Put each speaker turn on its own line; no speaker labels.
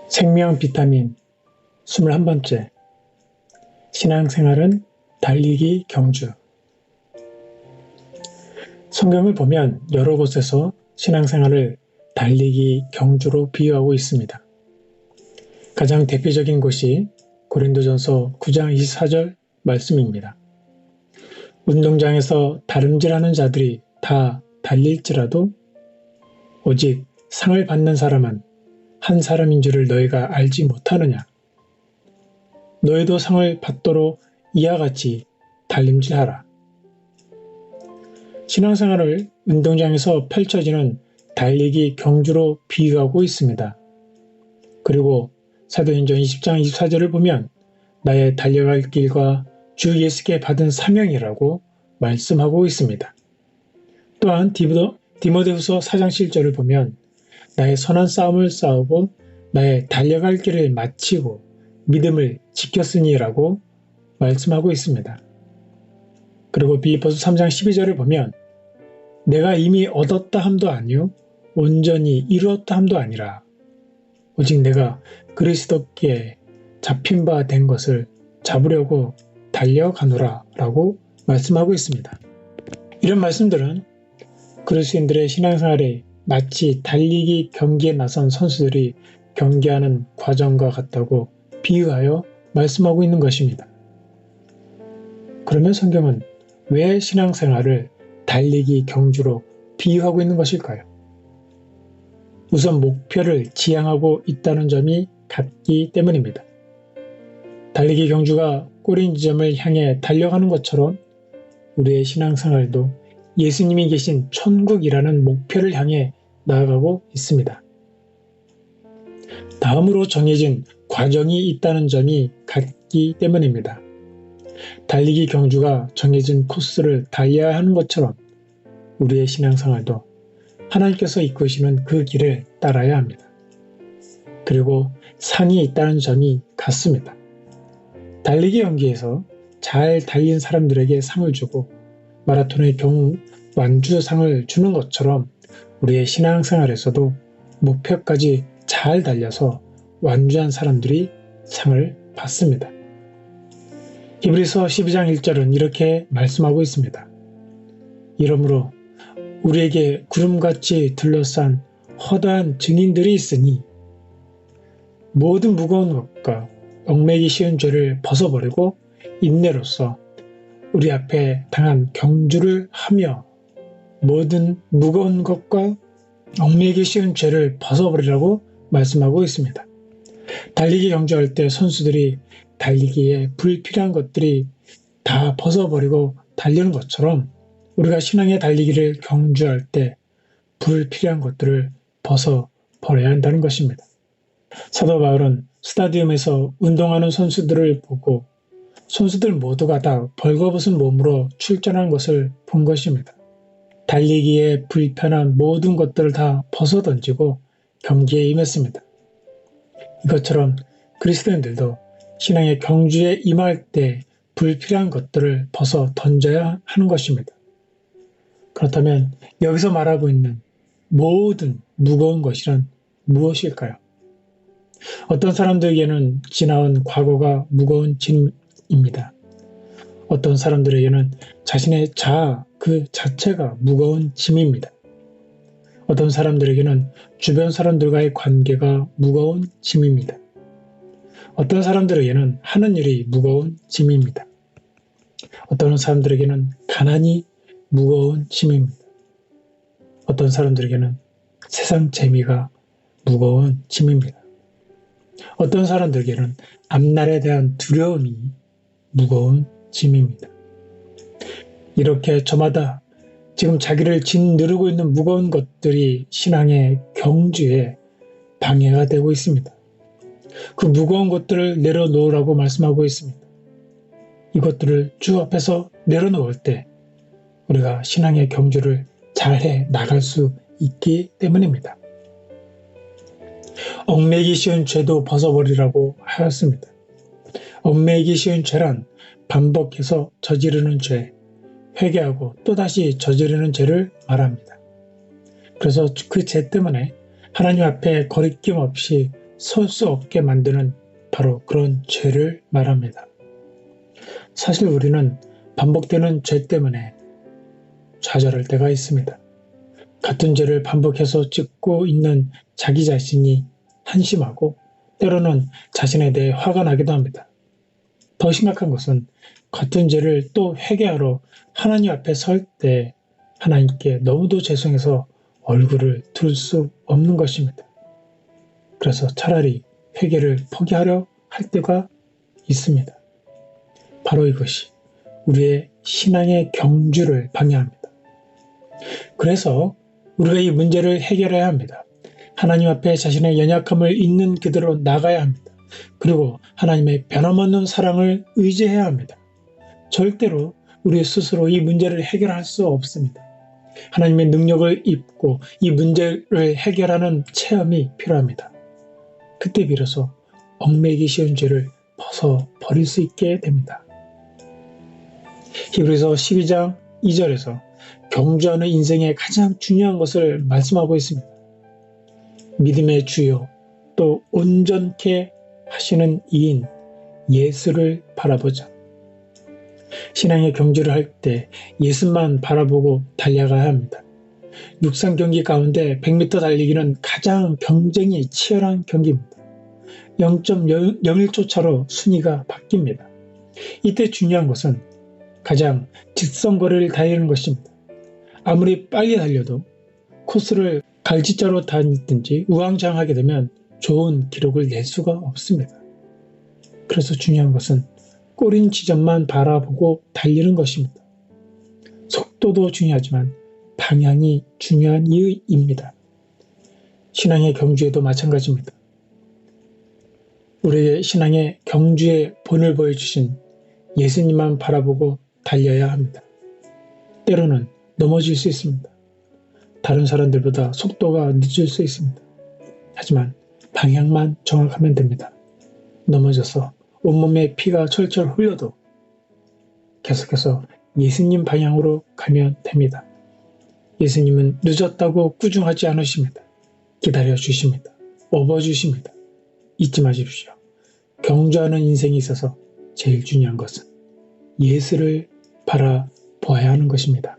생명 비타민 21번째 신앙생활은 달리기 경주. 성경을 보면 여러 곳에서 신앙생활을 달리기 경주로 비유하고 있습니다. 가장 대표적인 곳이 고린도전서 9장 24절 말씀입니다. 운동장에서 다름질하는 자들이 다 달릴지라도 오직 상을 받는 사람은 한 사람인 줄을 너희가 알지 못하느냐. 너희도 상을 받도록 이와 같이 달림질하라. 신앙생활을 운동장에서 펼쳐지는 달리기 경주로 비유하고 있습니다. 그리고 사도행전 20장 24절을 보면 나의 달려갈 길과 주 예수께 받은 사명이라고 말씀하고 있습니다. 또한 디모데후서 4장 7절을 보면 나의 선한 싸움을 싸우고 나의 달려갈 길을 마치고 믿음을 지켰으니라고 말씀하고 있습니다. 그리고 빌립보서 3장 12절을 보면 내가 이미 얻었다 함도 아니요 온전히 이루었다 함도 아니라 오직 내가 그리스도께 잡힌 바 된 것을 잡으려고 달려가노라 라고 말씀하고 있습니다. 이런 말씀들은 그리스도인들의 신앙생활에 마치 달리기 경기에 나선 선수들이 경기하는 과정과 같다고 비유하여 말씀하고 있는 것입니다. 그러면 성경은 왜 신앙생활을 달리기 경주로 비유하고 있는 것일까요? 우선 목표를 지향하고 있다는 점이 같기 때문입니다. 달리기 경주가 꼬린 지점을 향해 달려가는 것처럼 우리의 신앙생활도 예수님이 계신 천국이라는 목표를 향해 나아가고 있습니다. 다음으로 정해진 과정이 있다는 점이 같기 때문입니다. 달리기 경주가 정해진 코스를 달려야 하는 것처럼 우리의 신앙생활도 하나님께서 이끄시는 그 길을 따라야 합니다. 그리고 상이 있다는 점이 같습니다. 달리기 경기에서 잘 달린 사람들에게 상을 주고 마라톤의 경우 완주상을 주는 것처럼 우리의 신앙생활에서도 목표까지 잘 달려서 완주한 사람들이 상을 받습니다. 히브리서 12장 1절은 이렇게 말씀하고 있습니다. 이러므로 우리에게 구름같이 둘러싼 허다한 증인들이 있으니 모든 무거운 것과 얽매기 쉬운 죄를 벗어버리고 인내로써 우리 앞에 당한 경주를 하며 모든 무거운 것과 얽매기 쉬운 죄를 벗어버리라고 말씀하고 있습니다. 달리기 경주할 때 선수들이 달리기에 불필요한 것들이 다 벗어버리고 달리는 것처럼 우리가 신앙의 달리기를 경주할 때 불필요한 것들을 벗어버려야 한다는 것입니다. 사도 바울은 스타디움에서 운동하는 선수들을 보고 선수들 모두가 다 벌거벗은 몸으로 출전한 것을 본 것입니다. 달리기에 불편한 모든 것들을 다 벗어던지고 경기에 임했습니다. 이것처럼 그리스도인들도 신앙의 경주에 임할 때 불필요한 것들을 벗어 던져야 하는 것입니다. 그렇다면 여기서 말하고 있는 모든 무거운 것이란 무엇일까요? 어떤 사람들에게는 지나온 과거가 무거운 짐입니다. 어떤 사람들에게는 자신의 자아 그 자체가 무거운 짐입니다. 어떤 사람들에게는 주변 사람들과의 관계가 무거운 짐입니다. 어떤 사람들에게는 하는 일이 무거운 짐입니다. 어떤 사람들에게는 가난이 무거운 짐입니다. 어떤 사람들에게는 세상 재미가 무거운 짐입니다. 어떤 사람들에게는 앞날에 대한 두려움이 무거운 짐입니다. 이렇게 저마다 지금 자기를 짓누르고 있는 무거운 것들이 신앙의 경주에 방해가 되고 있습니다. 그 무거운 것들을 내려놓으라고 말씀하고 있습니다. 이것들을 주 앞에서 내려놓을 때 우리가 신앙의 경주를 잘해 나갈 수 있기 때문입니다. 얽매기 쉬운 죄도 벗어버리라고 하였습니다. 얽매기 쉬운 죄란 반복해서 저지르는 죄, 회개하고 또다시 저지르는 죄를 말합니다. 그래서 그 죄 때문에 하나님 앞에 거리낌 없이 설 수 없게 만드는 바로 그런 죄를 말합니다. 사실 우리는 반복되는 죄 때문에 좌절할 때가 있습니다. 같은 죄를 반복해서 짓고 있는 자기 자신이 한심하고 때로는 자신에 대해 화가 나기도 합니다. 더 심각한 것은 같은 죄를 또 회개하러 하나님 앞에 설 때 하나님께 너무도 죄송해서 얼굴을 들 수 없는 것입니다. 그래서 차라리 회개를 포기하려 할 때가 있습니다. 바로 이것이 우리의 신앙의 경주를 방해합니다. 그래서 우리가 이 문제를 해결해야 합니다. 하나님 앞에 자신의 연약함을 있는 그대로 나가야 합니다. 그리고 하나님의 변함없는 사랑을 의지해야 합니다. 절대로 우리 스스로 이 문제를 해결할 수 없습니다. 하나님의 능력을 입고 이 문제를 해결하는 체험이 필요합니다. 그때 비로소 얽매이기 쉬운 죄를 벗어버릴 수 있게 됩니다. 히브리서 12장 2절에서 경주하는 인생의 가장 중요한 것을 말씀하고 있습니다. 믿음의 주요 또 온전케 하시는 이인 예수를 바라보자. 신앙의 경주를 할 때 예수만 바라보고 달려가야 합니다. 육상 경기 가운데 100m 달리기는 가장 경쟁이 치열한 경기입니다. 0.01초 차로 순위가 바뀝니다. 이때 중요한 것은 가장 직선거리를 달리는 것입니다. 아무리 빨리 달려도 코스를 갈지자로 다니든지 우왕좌왕하게 되면 좋은 기록을 낼 수가 없습니다. 그래서 중요한 것은 꼬린 지점만 바라보고 달리는 것입니다. 속도도 중요하지만 방향이 중요한 이유입니다. 신앙의 경주에도 마찬가지입니다. 우리의 신앙의 경주의 본을 보여주신 예수님만 바라보고 달려야 합니다. 때로는 넘어질 수 있습니다. 다른 사람들보다 속도가 늦을 수 있습니다. 하지만 방향만 정확하면 됩니다. 넘어져서 온몸에 피가 철철 흘려도 계속해서 예수님 방향으로 가면 됩니다. 예수님은 늦었다고 꾸중하지 않으십니다. 기다려 주십니다. 업어 주십니다. 잊지 마십시오. 경주하는 인생에 있어서 제일 중요한 것은 예수를 바라보아야 하는 것입니다.